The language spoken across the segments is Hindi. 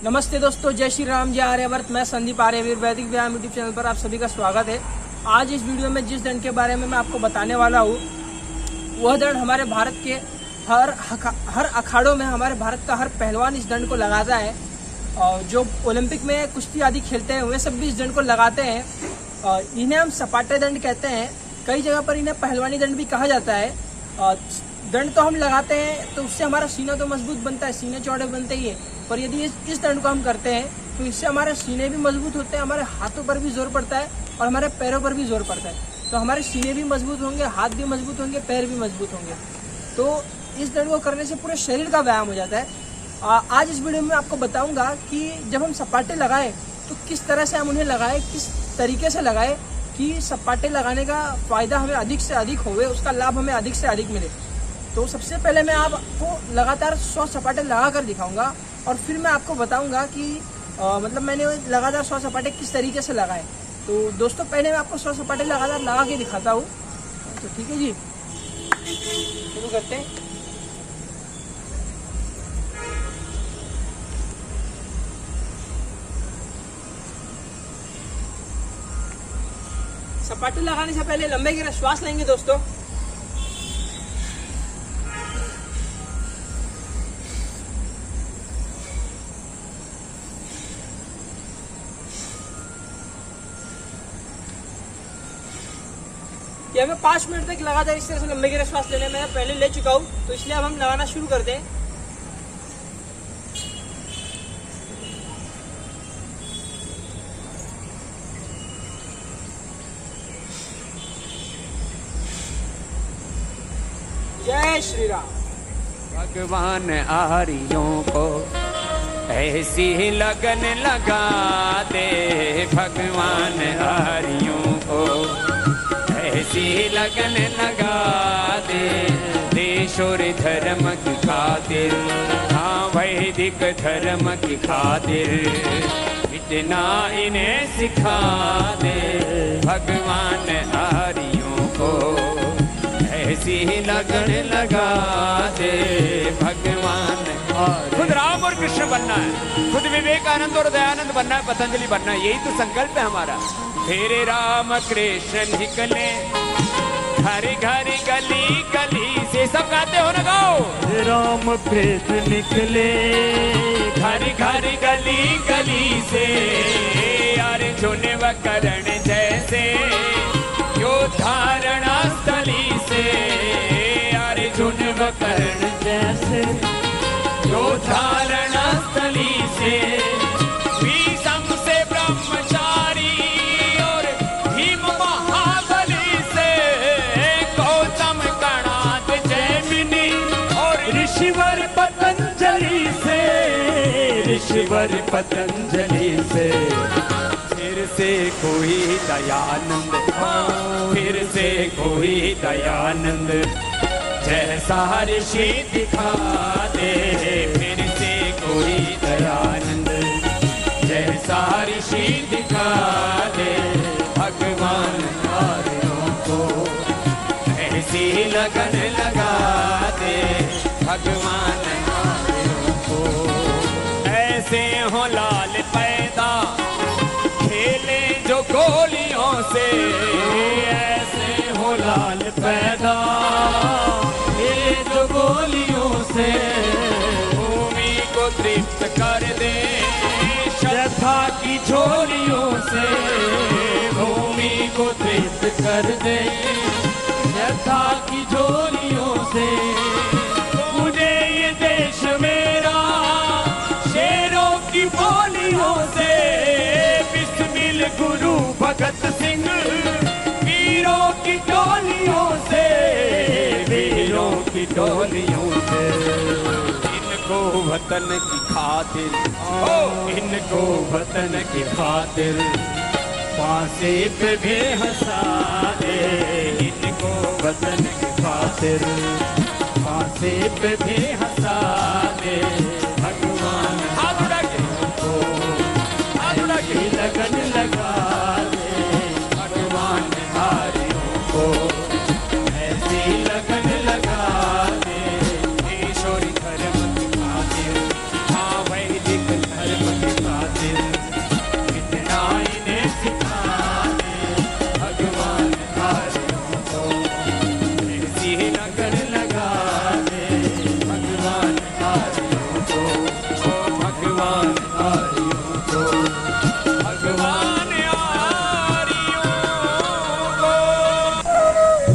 नमस्ते दोस्तों, जय श्री राम, जय आर्यवर्त। मैं संदीप आर्यवीर वैदिक व्यायाम यूट्यूब चैनल पर आप सभी का स्वागत है। आज इस वीडियो में जिस दंड के बारे में मैं आपको बताने वाला हूँ वह दंड हमारे भारत के हर अखाड़ों में हमारे भारत का हर पहलवान इस दंड को लगाता है। जो ओलंपिक में कुश्ती आदि खेलते हैं वे सब भी इस दंड को लगाते हैं। इन्हें हम सपाटे दंड कहते हैं। कई जगह पर इन्हें पहलवानी दंड भी कहा जाता है। दंड तो हम लगाते हैं तो उससे हमारा सीना तो मजबूत बनता है, सीने चौड़े बनते ही है। पर यदि इस दंड को हम करते हैं तो इससे हमारे सीने भी मजबूत होते हैं, हमारे हाथों पर भी जोर पड़ता है और हमारे पैरों पर भी जोर पड़ता है। तो हमारे सीने भी मजबूत होंगे, हाथ भी मजबूत होंगे, पैर भी मजबूत होंगे। तो इस दंड को करने से पूरे शरीर का व्यायाम हो जाता है। आज इस वीडियो में आपको बताऊंगा कि जब हम सपाटे लगाएं तो किस तरह से हम उन्हें लगाएं, किस तरीके से लगाएं कि सपाटे लगाने का फायदा हमें अधिक से अधिक होवे, उसका लाभ हमें अधिक से अधिक मिले। तो सबसे पहले मैं आपको लगातार 100 सपाटे लगा कर दिखाऊंगा और फिर मैं आपको बताऊंगा कि मतलब मैंने लगातार 100 सपाटे किस तरीके से लगाए। तो दोस्तों पहले मैं आपको 100 सपाटे लगातार लगा के दिखाता हूँ। तो ठीक है जी, शुरू करते हैं। सपाटे लगाने से पहले लंबे गहरा श्वास लेंगे दोस्तों। ये हमें 5 मिनट तक लगातार इस तरह से लंबे गहरे श्वास लेने में पहले ले चुका हूँ, तो इसलिए अब हम लगाना शुरू करते हैं। जय श्री राम। भगवान आर्यों को ऐसी लगन लगा दे, भगवान आर्यों को ऐसी लगन लगा दे, देश और धर्म की खातिर, हाँ वैदिक धर्म की खातिर, इतना इन्हें सिखा दे, भगवान आर्यों को ऐसी लगन लगा दे, भगवान। खुद राम और कृष्ण बनना है, खुद विवेकानंद और दयानंद बनना है, पतंजलि बनना है, यही तो संकल्प है हमारा। फिर राम कृष्ण निकले घर घर गली गली से, सब गाते हो ना, गाओ। राम कृष्ण निकले घर घर गली गली से, अर्जुन व कर्ण जैसे यो धारणा स्थली से, अर्जुन व कर्ण जैसे यो धारणा स्थली से, भीष्म से ब्रह्मचारी और भीम महाबली से, गौतम कणाद जैमिनी और ऋषिवर पतंजलि से, ऋषिवर पतंजलि से, फिर से कोई दयानंद, फिर से कोई दयानंद जैसा ऋषि दिखा दे, फिर से कोई दयानंद जैसा ऋषि दिखा दे, भगवान आर्यों को ऐसी लगन लगा दे, भगवान आर्यों को ऐसे हो लाल पैदा खेले जो गोलियों से, ऐसे हो लाल पैदा खेले जो गोलियों से, भूमि को तृप्त कर दे श्रद्धा की झोलियों से, भूमि को तृप्त कर दे श्रद्धा की झोलियों से, मुझे ये देश मेरा शेरों की बोलियों से, बिस्मिल गुरु भगत सिंह वीरों की टोलियों से, वीरों की टोलियों से, इनको वतन की खातिर, ओ इनको वतन की खातिर फांसी पे भी हंसा दे, इनको वतन की खातिर फांसी पे भी हंसा दे, भगवान आर्यों को ऐसी लगन लगा दे, भगवान आर्यों को ऐसी लगन लगा दे, ईश्वरी धर्म की खातिर, हाँ वैदिक धर्म भगवान आर्यों को, भगवान आर्यों को।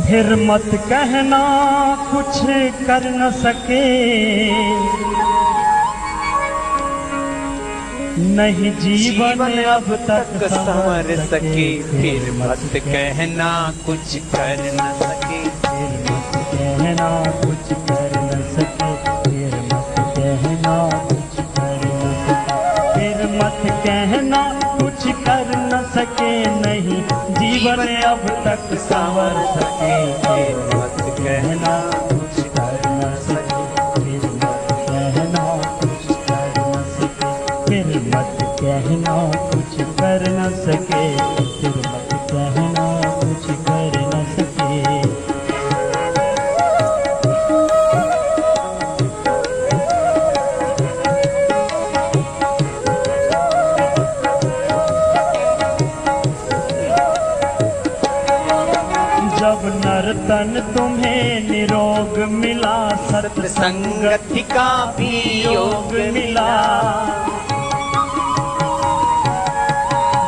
फिर मत कहना कुछ कर न सके, नहीं जीवन अब तक संवर सके, फिर मत कहना कुछ कर न सके, फिर मत कहना कुछ कर न सके, फिर मत कहना कुछ कर न सके, फिर मत कहना कुछ कर न सके, नहीं जीवन अब तक संवर सके, फिर मत कहना कुछ कर न सके, फिर मत कहना कुछ कर न सके, फिर मत कहना कुछ कर न सके, फिर मत कहना कुछ कर न सके। जब नर्तन तुम्हें निरोग मिला, सत्संगति का भी योग मिला,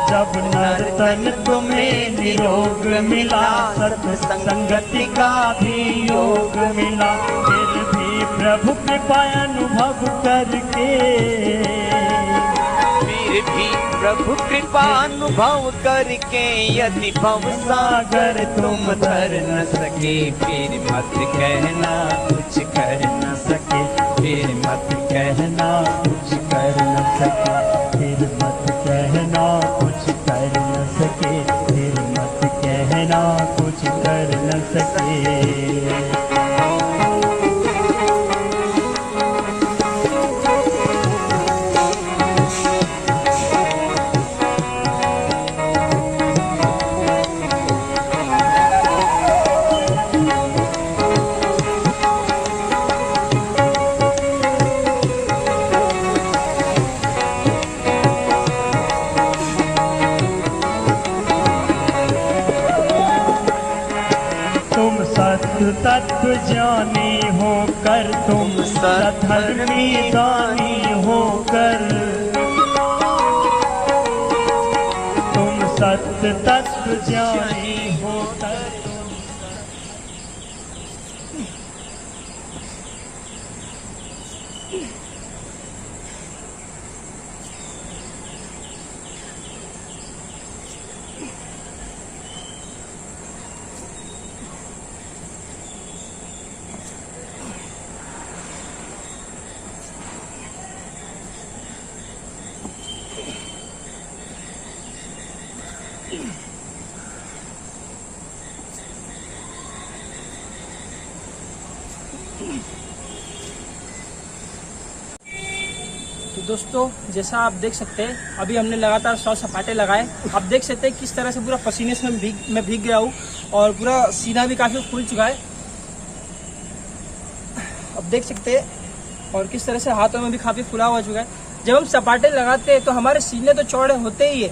जब नर्तन तुम्हें निरोग मिला, सत्संगति का भी योग मिला, फिर भी प्रभु कृपा अनुभव करके, फिर भी प्रभु कृपा अनुभव करके, यदि भव सागर तुम तर न सके, फिर मत कहना कुछ कर न सके, फिर मत कहना कुछ कर न सके, फिर मत कहना कुछ कर न सके, फिर मत कहना कुछ कर न सके। तत्व जानी होकर, तुम सधर्मी दानी होकर, तुम सत्य तत्व जानी होकर, तो दोस्तों जैसा आप देख सकते हैं अभी हमने लगातार 100 सपाटे लगाए। आप देख सकते हैं किस तरह से पूरा पसीने से मैं भीग गया हूँ और पूरा सीना भी काफ़ी फूल चुका है। अब देख सकते हैं और किस तरह से हाथों में भी काफ़ी फुला हुआ चुका है। जब हम सपाटे लगाते हैं तो हमारे सीने तो चौड़े होते ही है,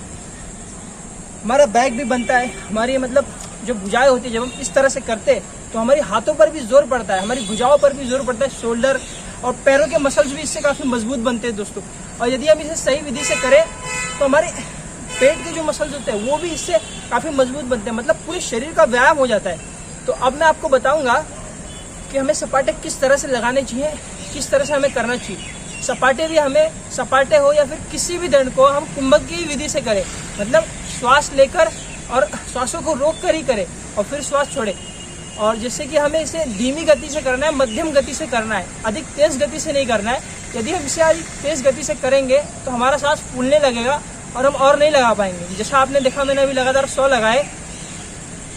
हमारा बैक भी बनता है, हमारी मतलब जो भुजाएं होती है जब हम इस तरह से करते हैं तो हमारी हाथों पर भी जोर पड़ता है, हमारी भुजाओं पर भी जोर पड़ता है, शोल्डर और पैरों के मसल्स भी इससे काफ़ी मजबूत बनते हैं दोस्तों। और यदि हम इसे सही विधि से करें तो हमारे पेट के जो मसल्स होते हैं वो भी इससे काफ़ी मजबूत बनते हैं, मतलब पूरे शरीर का व्यायाम हो जाता है। तो अब मैं आपको बताऊंगा कि हमें सपाटे किस तरह से लगाने चाहिए, किस तरह से हमें करना चाहिए। सपाटे भी हमें सपाटे हो या फिर किसी भी दंड को हम कुंभक की विधि से करें, मतलब श्वास लेकर और श्वासों को रोक कर ही करें और फिर श्वास छोड़े। और जैसे कि हमें इसे धीमी गति से करना है, मध्यम गति से करना है, अधिक तेज गति से नहीं करना है। यदि हम इसे अधिक तेज गति से करेंगे तो हमारा सांस फूलने लगेगा और हम और नहीं लगा पाएंगे। जैसा आपने देखा मैंने अभी लगातार 100 लगाए,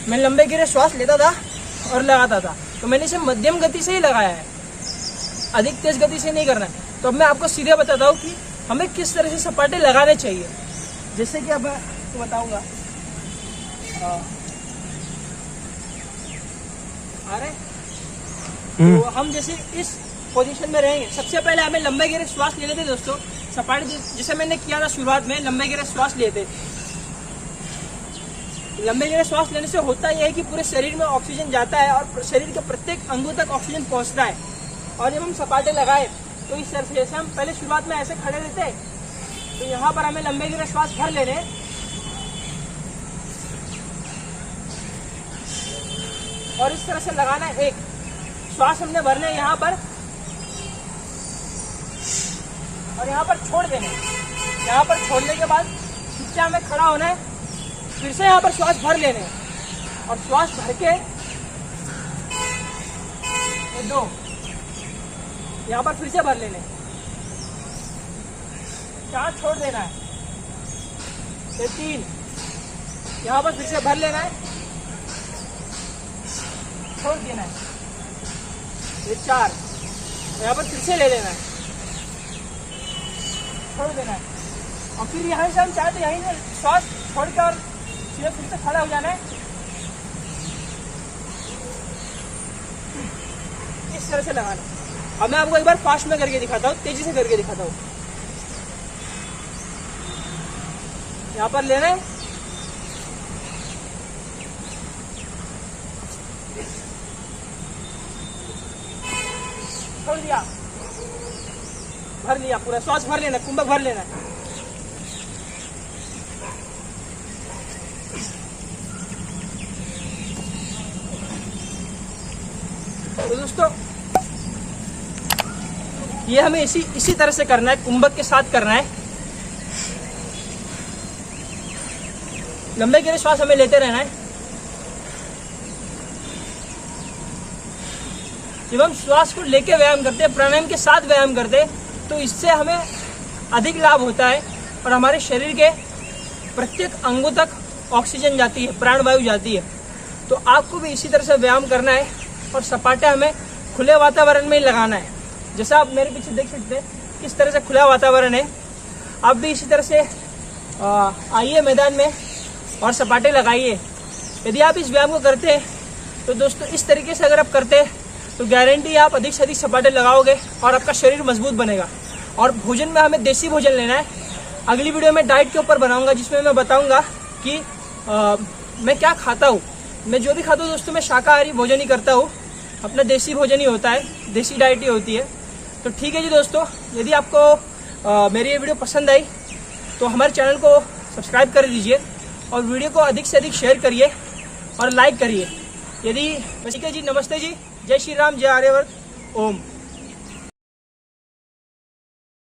मैं लंबे गिरे श्वास लेता था और लगाता था, तो मैंने इसे मध्यम गति से ही लगाया है, अधिक तेज गति से नहीं करना है। तो अब मैं आपको सीधे बताता हूँ कि हमें किस तरह से सपाटे लगाने चाहिए। जैसे कि अब मैं आपको बताऊंगा, आ रहे तो हम जैसे इस पोजीशन में रहेंगे। सबसे पहले हमें लंबे गिरे श्वास ले लेते दोस्तों, सपाटे जैसे मैंने किया था शुरुआत में, लंबे गिरे श्वास लेते। लंबे गिरे श्वास लेने से होता यह है कि पूरे शरीर में ऑक्सीजन जाता है और शरीर के प्रत्येक अंगों तक ऑक्सीजन पहुंचता है। और जब हम सपाटे लगाए तो इस तरह से जैसे हम पहले शुरुआत में ऐसे खड़े रहते, तो यहाँ पर हमें लंबे गिरे श्वास भर लेने, और इस तरह से लगाना है। एक श्वास हमने भरने यहाँ पर, और यहाँ पर छोड़ देने। यहाँ पर छोड़ने के बाद फिर से हमें खड़ा होना है, फिर से यहाँ पर श्वास भर लेने, और श्वास भर के ये 2 यहाँ पर फिर से भर लेने, 4 छोड़ देना है, ये 3 यहाँ पर फिर से भर लेना है, छोड़ देना है, ये 4 यहाँ पर फिर से ले लेना है, छोड़ देना है, और फिर यहाँ से हम चाहते यहीं से श्वास छोड़कर और सीधे फिर से खड़ा हो जाना है। इस तरह से लगाना। अब मैं आपको एक बार फास्ट में करके दिखाता हूँ, तेजी से करके दिखाता हूँ। यहाँ पर लेना है, छोड़ दिया, भर लिया, पूरा श्वास भर लेना, कुंभक भर लेना। तो दोस्तों ये हमें इसी तरह से करना है, कुंभक के साथ करना है। लंबे गहरे श्वास हमें लेते रहना है। जब हम श्वास को लेके व्यायाम करते हैं, प्राणायाम के साथ व्यायाम करते हैं, तो इससे हमें अधिक लाभ होता है और हमारे शरीर के प्रत्येक अंगों तक ऑक्सीजन जाती है, प्राणवायु जाती है। तो आपको भी इसी तरह से व्यायाम करना है और सपाटे हमें खुले वातावरण में ही लगाना है। जैसा आप मेरे पीछे देख सकते हैं किस तरह से खुला वातावरण है। आप भी इसी तरह से आइए मैदान में और सपाटे लगाइए। यदि आप इस व्यायाम को करते हैं तो दोस्तों इस तरीके से अगर आप करते हैं तो गारंटी आप अधिक से अधिक सपाटे लगाओगे और आपका शरीर मजबूत बनेगा। और भोजन में हमें देसी भोजन लेना है। अगली वीडियो में डाइट के ऊपर बनाऊंगा, जिसमें मैं बताऊंगा कि मैं क्या खाता हूँ। मैं जो भी खाता हूँ दोस्तों, मैं शाकाहारी भोजन ही करता हूँ, अपना देसी भोजन ही होता है, देसी डाइट ही होती है। तो ठीक है जी दोस्तों, यदि आपको मेरी ये वीडियो पसंद आई तो हमारे चैनल को सब्सक्राइब कर दीजिए और वीडियो को अधिक से अधिक शेयर करिए और लाइक करिए। यदि ठीक है जी, नमस्ते जी, जय श्री राम, जय आर्यवर्त, ओम।